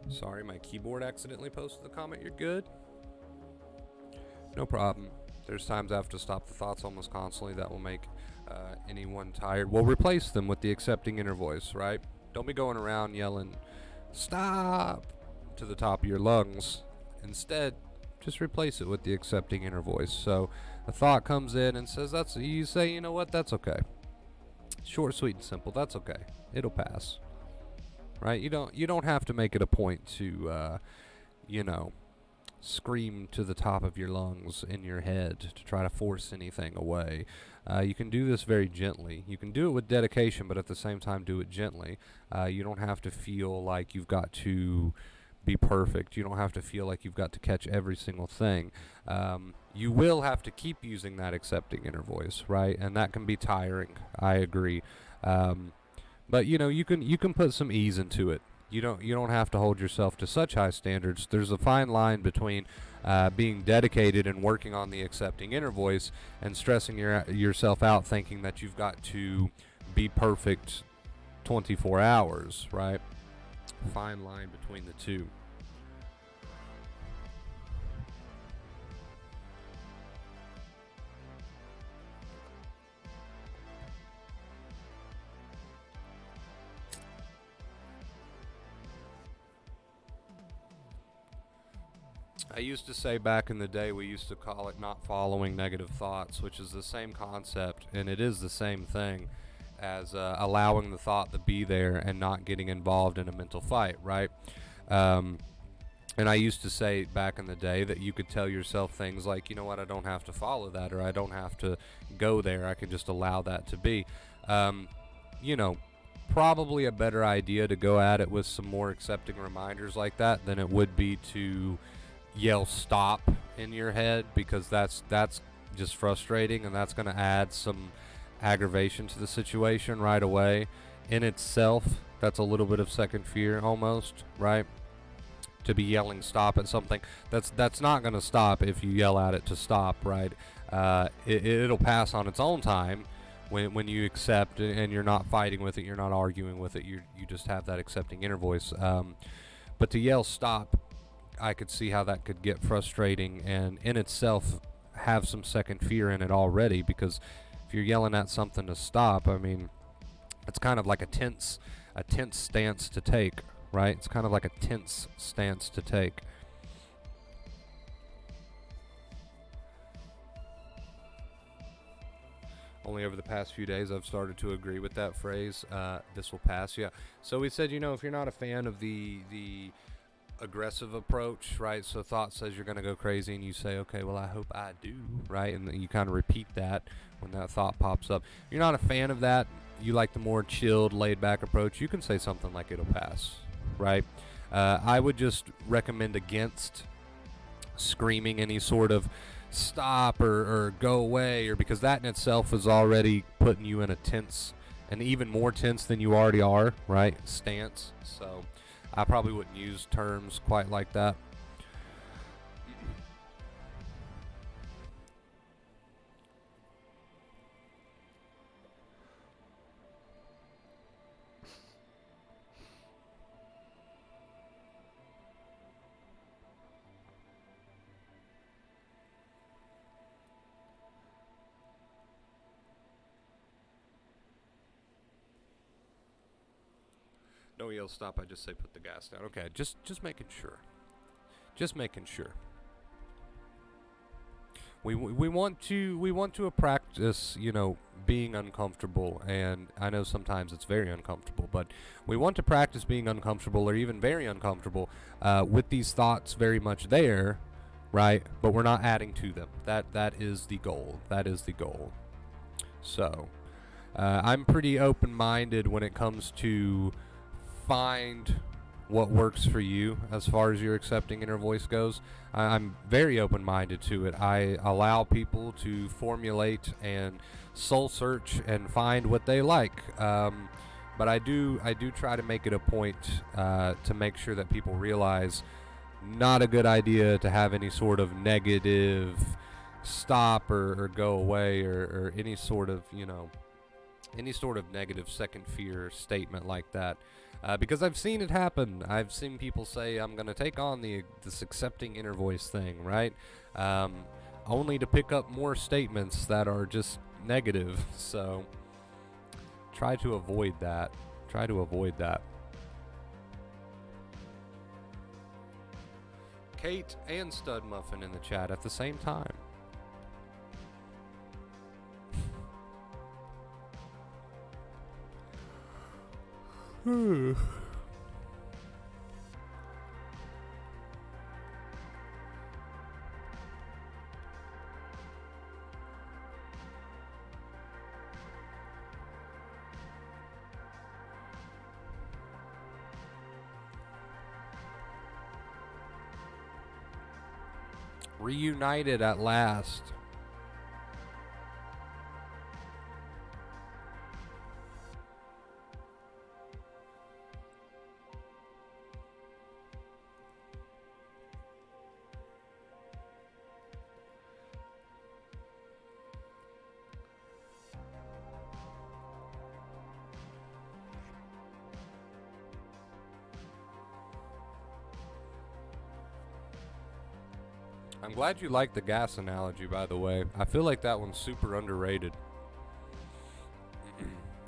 Sorry, my keyboard accidentally posted the comment. You're good? No problem. There's times I have to stop the thoughts almost constantly. That will make anyone tired. We'll replace them with the accepting inner voice, right? Don't be going around yelling, "Stop!" to the top of your lungs. Instead, just replace it with the accepting inner voice. So a thought comes in and says, you say, you know what, that's okay. Short, sweet, and simple. That's okay. It'll pass. Right? You don't have to make it a point to, scream to the top of your lungs in your head to try to force anything away. You can do this very gently. You can do it with dedication, but at the same time do it gently. You don't have to feel like you've got to be perfect. You don't have to feel like you've got to catch every single thing. You will have to keep using that accepting inner voice, right? And that can be tiring. I agree. But you can put some ease into it. You don't have to hold yourself to such high standards. There's a fine line between being dedicated and working on the accepting inner voice and stressing yourself out thinking that you've got to be perfect 24 hours, right? Fine line between the two. I used to say back in the day, we used to call it not following negative thoughts, which is the same concept, and it is the same thing as allowing the thought to be there and not getting involved in a mental fight, right? Um, and I used to say back in the day that you could tell yourself things like, you know what, I don't have to follow that, or I don't have to go there. I can just allow that to be. Um, you know, probably a better idea to go at it with some more accepting reminders like that than it would be to yell stop in your head, because that's just frustrating, and that's going to add some aggravation to the situation right away. In itself, that's a little bit of second fear almost, right? To be yelling stop at something that's not going to stop if you yell at it to stop, right? It'll pass on its own time when you accept and you're not fighting with it, you're not arguing with it, you just have that accepting inner voice. But to yell stop, I could see how that could get frustrating and in itself have some second fear in it already, because if you're yelling at something to stop, I mean, it's kind of like a tense stance to take, right? It's kind of like a tense stance to take. Only over the past few days I've started to agree with that phrase, this will pass, yeah. So we said, if you're not a fan of the aggressive approach, right? So thought says you're going to go crazy and you say, okay, well, I hope I do, right? And then you kind of repeat that when that thought pops up. You're not a fan of that. You like the more chilled, laid back approach. You can say something like it'll pass, right? I would just recommend against screaming any sort of stop or go away, or because that in itself is already putting you in a tense, and even more tense than you already are, right? Stance. So I probably wouldn't use terms quite like that. No yell stop, I just say put the gas down. Okay, just making sure. Just making sure. We want to practice, being uncomfortable, and I know sometimes it's very uncomfortable, but we want to practice being uncomfortable or even very uncomfortable with these thoughts very much there, right? But we're not adding to them. That is the goal. That is the goal. So, I'm pretty open-minded when it comes to find what works for you as far as your accepting inner voice goes. I'm very open-minded to it. I allow people to formulate and soul search and find what they like. But I do try to make it a point to make sure that people realize not a good idea to have any sort of negative stop or go away or any sort of negative second fear statement like that. Because I've seen it happen. I've seen people say, I'm going to take on this accepting inner voice thing, right? Only to pick up more statements that are just negative. So try to avoid that. Try to avoid that. Kate and Stud Muffin in the chat at the same time. Reunited at last. I'm glad you like the gas analogy, by the way. I feel like that one's super underrated.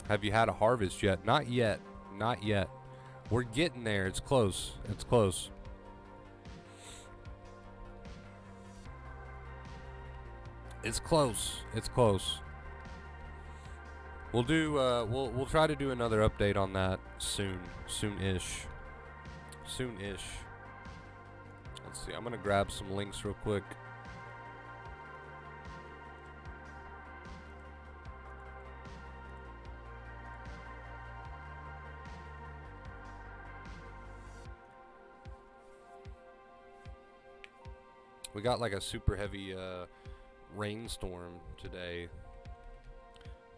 Have you had a harvest yet? Not yet. Not yet. We're getting there. It's close. It's close. It's close. It's close. We'll do. We'll try to do another update on that soon. Soon-ish. Soon-ish. Let's see. I'm gonna grab some links real quick. We got like a super heavy rainstorm today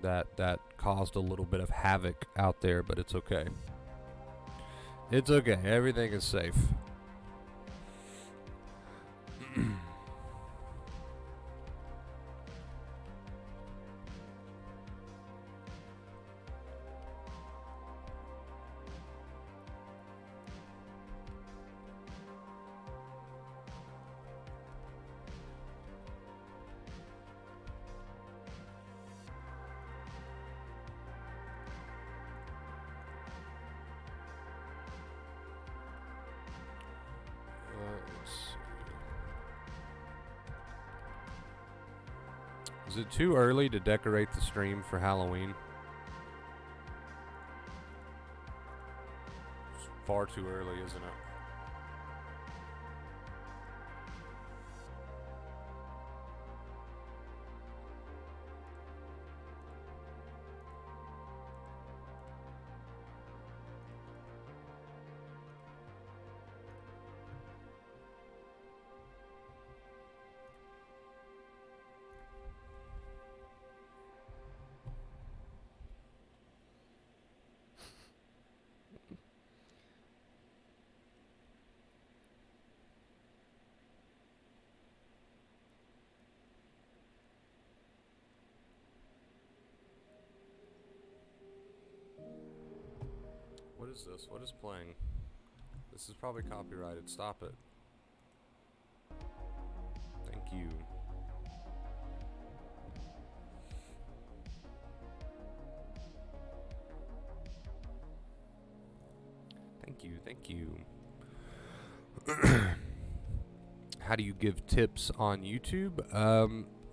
that caused a little bit of havoc out there, but it's okay. It's okay. Everything is safe. Let's see. Is it too early to decorate the stream for Halloween? It's far too early, isn't it? What is this? What is playing? This is probably copyrighted. Stop it. Thank you. Thank you. Thank you. How do you give tips on YouTube?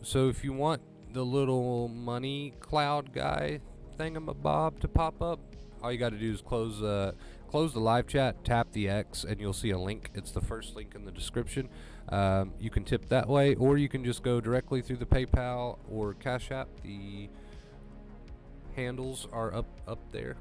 So if you want the little money cloud guy thingamabob to pop up, all you got to do is close the live chat, tap the X, and you'll see a link. It's the first link in the description. You can tip that way, or you can just go directly through the PayPal or Cash App. The handles are up there.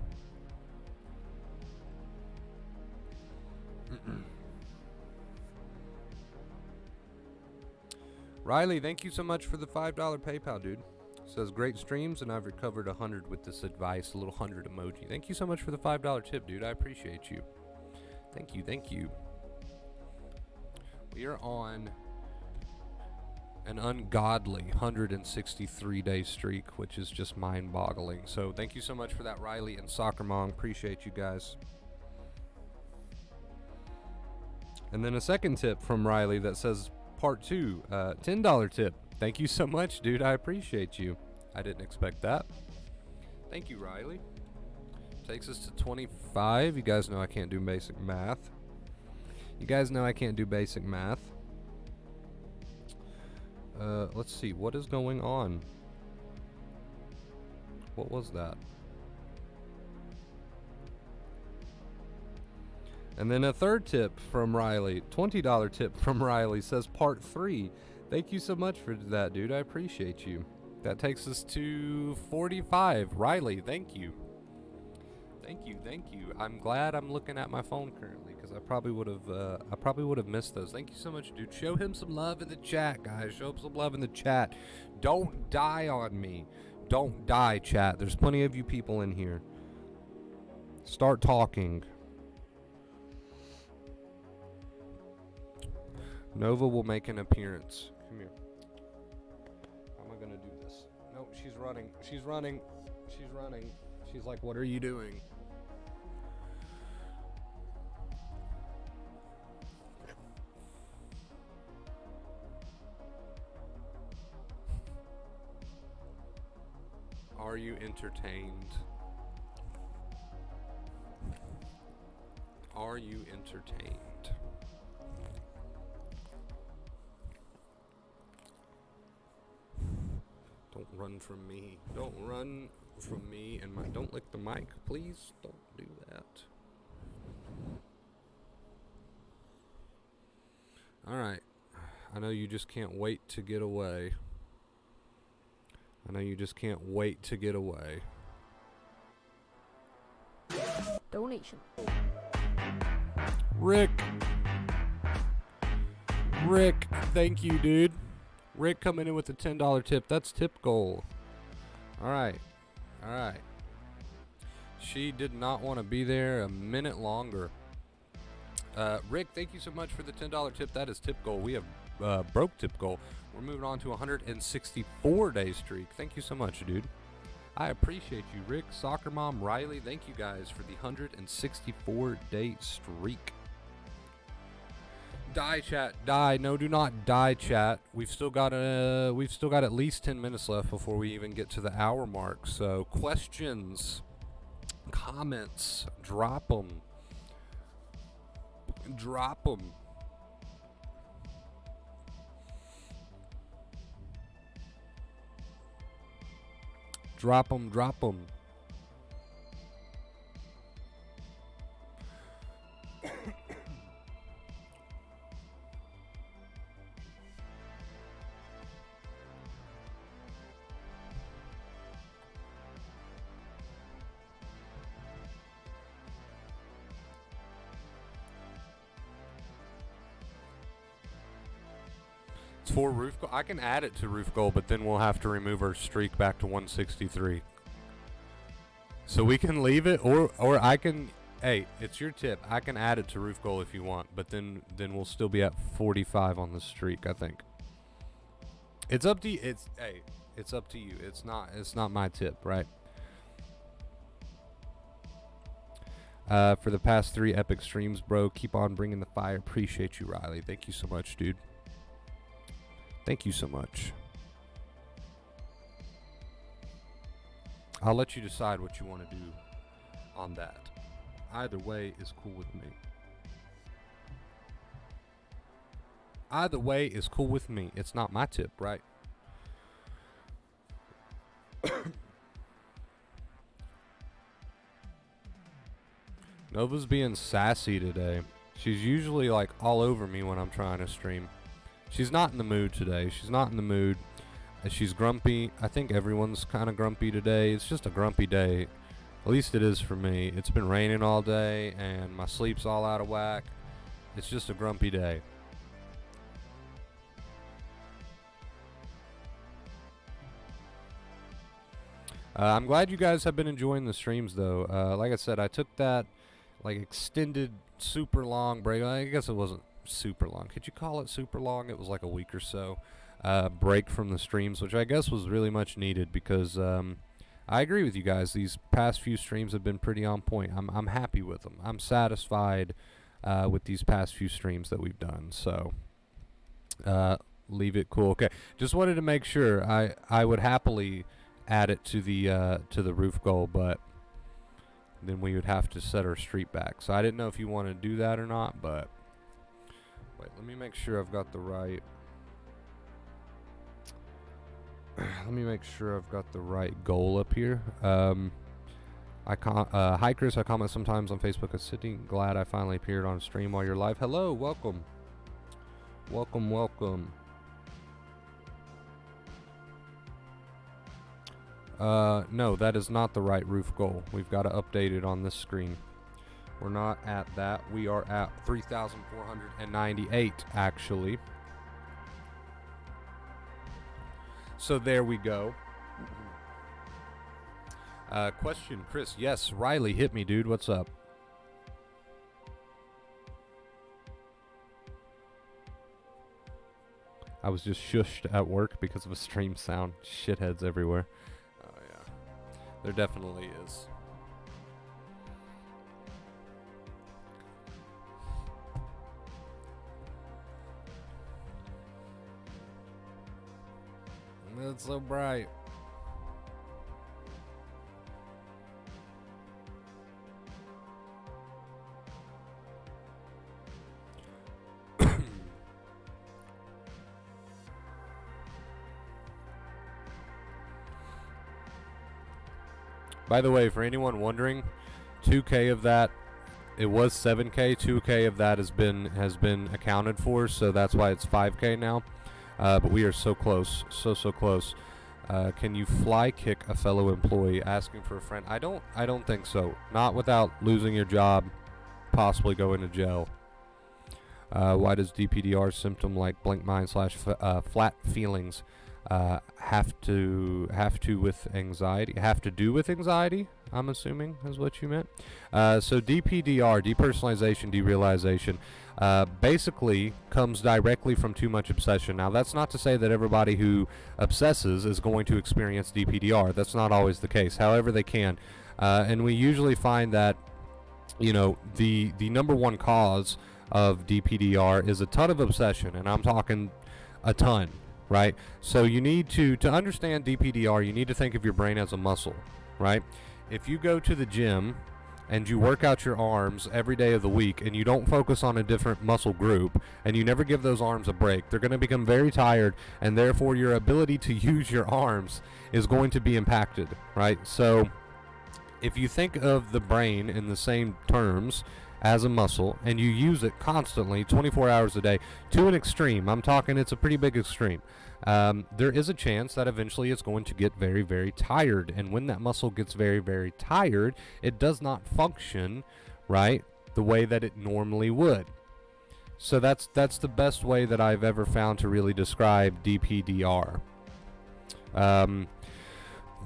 Riley, thank you so much for the $5 PayPal, dude. Says great streams, and I've recovered 100 with this advice. A little 100 emoji. Thank you so much for the $5 tip, dude. I appreciate you. Thank you, thank you. We are on an ungodly 163-day streak, which is just mind-boggling. So thank you so much for that, Riley and Soccer Mom. Appreciate you guys. And then a second tip from Riley that says part 2, $10 tip. Thank you so much, dude. I appreciate you. I didn't expect that. Thank you, Riley. Takes us to 25. You guys know I can't do basic math. Let's see. What is going on? What was that? And then a third tip from Riley. $20 tip from Riley says part 3. Thank you so much for that, dude. I appreciate you. That takes us to 45. Riley, thank you. Thank you. I'm glad I'm looking at my phone currently, because I probably would have missed those. Thank you so much, dude. Show him some love in the chat, guys. Show him some love in the chat. Don't die on me. Don't die, chat. There's plenty of you people in here. Start talking. Nova will make an appearance. Come here. How am I gonna do this? No, she's running. She's like, what are you doing? Are you entertained? Are you entertained? run from me. Don't run from me and my. Don't lick the mic, please. Don't do that. All right. I know you just can't wait to get away. I know you just can't wait to get away. Donation. Rick, thank you, dude. Rick coming in with a $10 tip. That's tip goal. All right. She did not want to be there a minute longer. Rick, thank you so much for the $10 tip. That is tip goal. We have broke tip goal. We're moving on to a 164-day streak. Thank you so much, dude. I appreciate you, Rick. Soccer Mom, Riley, thank you guys for the 164-day streak. Die, chat. Die. No, do not die, chat. We've still got at least 10 minutes left before we even get to the hour mark. So questions, comments, drop them. Drop them. Drop them. It's for roof goal. I can add it to roof goal, but then we'll have to remove our streak back to 163. So we can leave it, or I can. Hey, it's your tip. I can add it to roof goal if you want, but then we'll still be at 45 on the streak. I think. It's up to you. It's up to you. It's not my tip, right? For the past 3 epic streams, bro. Keep on bringing the fire. Appreciate you, Riley. Thank you so much, dude. Thank you so much. I'll let you decide what you want to do on that. Either way is cool with me. Either way is cool with me. It's not my tip, right? Nova's being sassy today. She's usually like all over me when I'm trying to stream. She's not in the mood today. She's not in the mood. She's grumpy. I think everyone's kind of grumpy today. It's just a grumpy day. At least it is for me. It's been raining all day and my sleep's all out of whack. It's just a grumpy day. I'm glad you guys have been enjoying the streams though. Like I said, I took that like extended super long break. I guess it wasn't super long. Could you call it super long? It was like a week or so break from the streams, which I guess was really much needed because I agree with you guys. These past few streams have been pretty on point. I'm happy with them. I'm satisfied with these past few streams that we've done. So leave it cool. Okay, just wanted to make sure. I would happily add it to the roof goal, but then we would have to set our street back. So I didn't know if you want to do that or not, but wait, let me make sure I've got the right. Let me make sure I've got the right goal up here. Hi Chris, I comment sometimes on Facebook. I'm sitting glad I finally appeared on stream while you're live. Hello, welcome. Welcome. No, that is not the right roof goal. We've got to update it on this screen. We're not at that. We are at 3,498 actually. So there we go. Question, Chris. Yes, Riley, hit me, dude. What's up? I was just shushed at work because of a stream sound. Shitheads everywhere. Oh, yeah. There definitely is. It's so bright. By the way, for anyone wondering, 2K of that, it was 7K. 2K of that has been accounted for, so that's why it's 5K now. But we are so close, so close. Can you fly kick a fellow employee asking for a friend? I don't think so. Not without losing your job, possibly going to jail. Why does DPDR symptom like blank mind / flat feelings have to with anxiety? Have to do with anxiety? I'm assuming is what you meant. So DPDR, depersonalization, derealization, basically comes directly from too much obsession. Now, that's not to say that everybody who obsesses is going to experience DPDR. That's not always the case. However, they can, and we usually find that, you know, the number one cause of DPDR is a ton of obsession, and I'm talking a ton, right? So you need to understand DPDR, you need to think of your brain as a muscle, right? If you go to the gym and you work out your arms every day of the week and you don't focus on a different muscle group and you never give those arms a break, they're going to become very tired, and therefore your ability to use your arms is going to be impacted, right? So if you think of the brain in the same terms as a muscle and you use it constantly 24 hours a day to an extreme, I'm talking it's a pretty big extreme, there is a chance that eventually it's going to get very, very tired. And when that muscle gets very, very tired, it does not function right the way that it normally would. So that's the best way that I've ever found to really describe DPDR.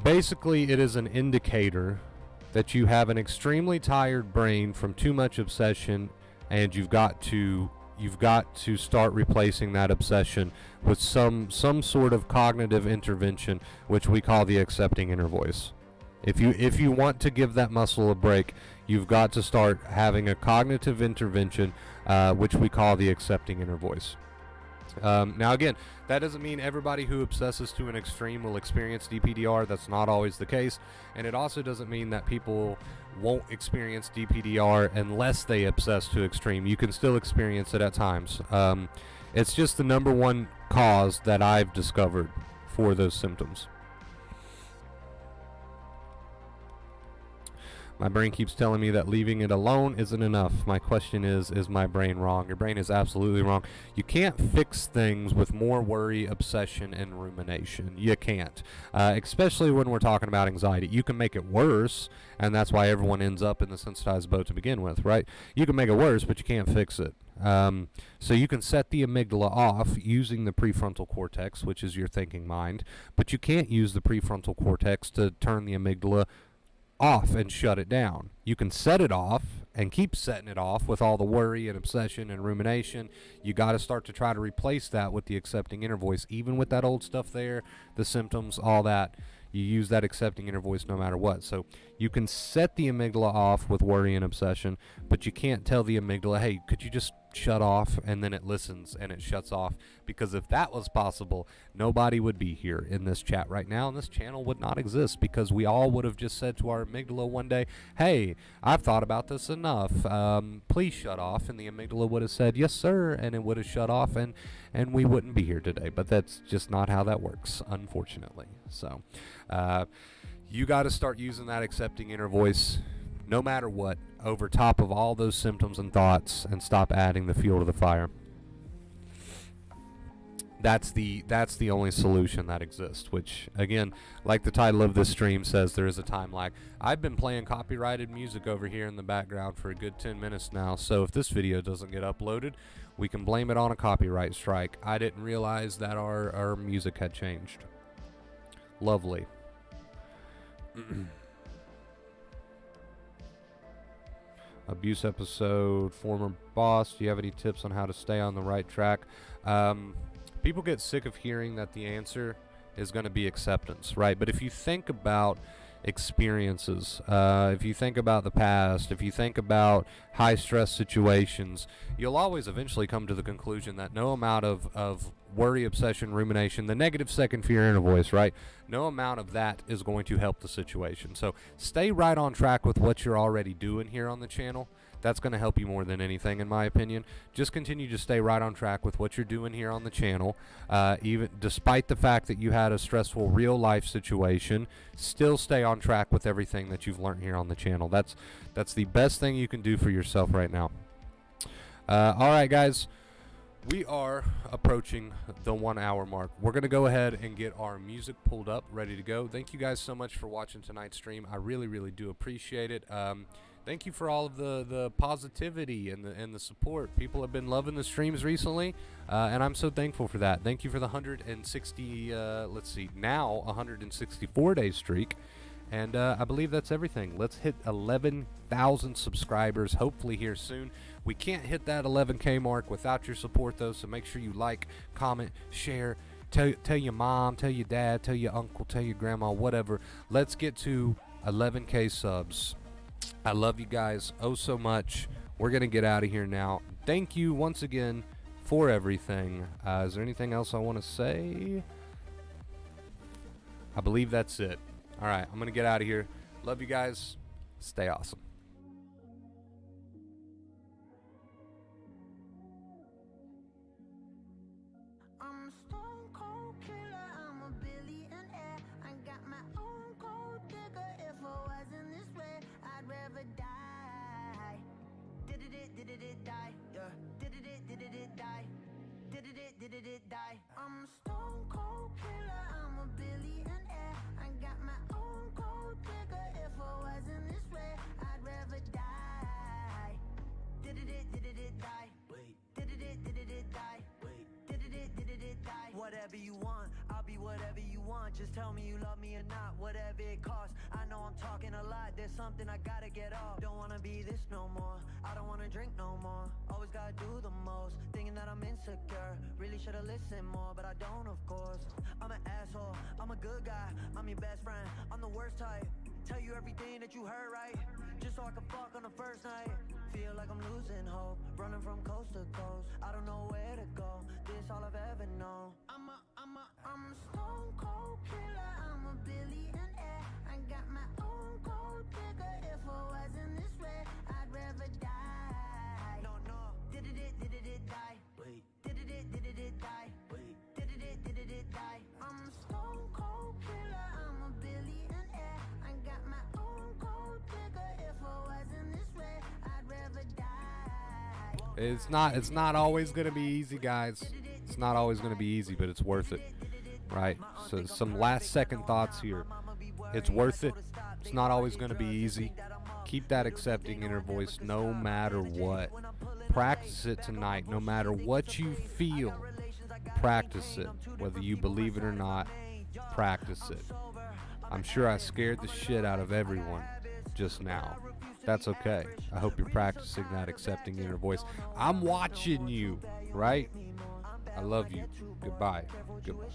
Basically, it is an indicator that you have an extremely tired brain from too much obsession, and you've got to start replacing that obsession with some sort of cognitive intervention, which we call the accepting inner voice. If you want to give that muscle a break, you've got to start having a cognitive intervention, which we call the accepting inner voice. Now again, that doesn't mean everybody who obsesses to an extreme will experience DPDR. That's not always the case. And it also doesn't mean that people won't experience DPDR unless they obsess to extreme. You can still experience it at times. It's just the number one cause that I've discovered for those symptoms. My brain keeps telling me that leaving it alone isn't enough. My question is my brain wrong? Your brain is absolutely wrong. You can't fix things with more worry, obsession, and rumination. You can't. Especially when we're talking about anxiety. You can make it worse, and that's why everyone ends up in the sensitized boat to begin with, right? You can make it worse, but you can't fix it. So you can set the amygdala off using the prefrontal cortex, which is your thinking mind, but you can't use the prefrontal cortex to turn the amygdala off and shut it down. You can set it off and keep setting it off with all the worry and obsession and rumination. You got to start to try to replace that with the accepting inner voice. Even with that old stuff there, the symptoms, all that, you use that accepting inner voice no matter what. So you can set the amygdala off with worry and obsession, but you can't tell the amygdala, hey, could you just shut off? And then it listens and it shuts off. Because if that was possible, nobody would be here in this chat right now, and this channel would not exist, because we all would have just said to our amygdala one day, hey, I've thought about this enough, please shut off. And the amygdala would have said, yes sir, and it would have shut off, and we wouldn't be here today. But that's just not how that works, unfortunately. So you got to start using that accepting inner voice no matter what, over top of all those symptoms and thoughts, and stop adding the fuel to the fire. That's the only solution that exists, which, again, like the title of this stream says, there is a time lag. I've been playing copyrighted music over here in the background for a good 10 minutes now, so if this video doesn't get uploaded, we can blame it on a copyright strike. I didn't realize that our music had changed. Lovely. Abuse episode, former boss. Do you have any tips on how to stay on the right track? People get sick of hearing that the answer is going to be acceptance, right? But if you think about experiences, if you think about the past, if you think about high stress situations, you'll always eventually come to the conclusion that no amount of worry, obsession, rumination, the negative second for your inner voice, right? No amount of that is going to help the situation. So stay right on track with what you're already doing here on the channel. That's going to help you more than anything, in my opinion. Just continue to stay right on track with what you're doing here on the channel. Even despite the fact that you had a stressful real life situation, still stay on track with everything that you've learned here on the channel. That's the best thing you can do for yourself right now. All right, guys. We are approaching the 1 hour mark. We're going to go ahead and get our music pulled up, ready to go. Thank you guys so much for watching tonight's stream. I really, really do appreciate it. Thank you for all of the positivity and the support. People have been loving the streams recently, and I'm so thankful for that. Thank you for the 160, let's see, now 164-day streak. And I believe that's everything. Let's hit 11,000 subscribers, hopefully here soon. We can't hit that 11K mark without your support, though, so make sure you like, comment, share, tell your mom, tell your dad, tell your uncle, tell your grandma, whatever. Let's get to 11K subs. I love you guys oh so much. We're going to get out of here now. Thank you once again for everything. Is there anything else I want to say? I believe that's it. All right, I'm going to get out of here. Love you guys. Stay awesome. I'm a stone cold killer, I'm a billionaire. I got my own gold digger. If I wasn't this way, I'd rather die. Did it die? Yeah. Did it die? Did it die? I'm a stone cold killer, I'm a billionaire. I got my own gold digger. If I wasn't this way, I'd rather die. Did it die? Wait. Did it die? Wait. Did it die? Whatever you want, I'll be whatever you want. Just tell me you love me or not, whatever it costs. I know I'm talking a lot, there's something I gotta get off. Don't wanna be this no more, I don't wanna drink no more. Always gotta do the most, thinking that I'm insecure. Really should've listened more, but I don't, of course. I'm an asshole, I'm a good guy, I'm your best friend, I'm the worst type. Tell you everything that you heard right, just so I can fuck on the first night. Feel like I'm losing hope, running from coast to coast. I don't know where to go, this all I've ever known. I'm a stone cold killer, I'm a billionaire. I got my own gold digger. If I wasn't this way, I'd rather die. No, did it die? Wait. Did it die? Wait. Did it die? I'm a stone cold killer, I'm a billionaire. I got my own gold digger. If I wasn't this way, I'd rather die. It's not always going to be easy, guys. It's not always going to be easy, but it's worth it. Right? So some last second thoughts here. It's worth it. It's not always going to be easy. Keep that accepting inner voice no matter what. Practice it tonight. No matter what you feel, practice it. Whether you believe it or not, practice it. I'm sure I scared the shit out of everyone just now. That's okay. I hope you're practicing that accepting inner voice. I'm watching you, right? I love you. Goodbye. Goodbye.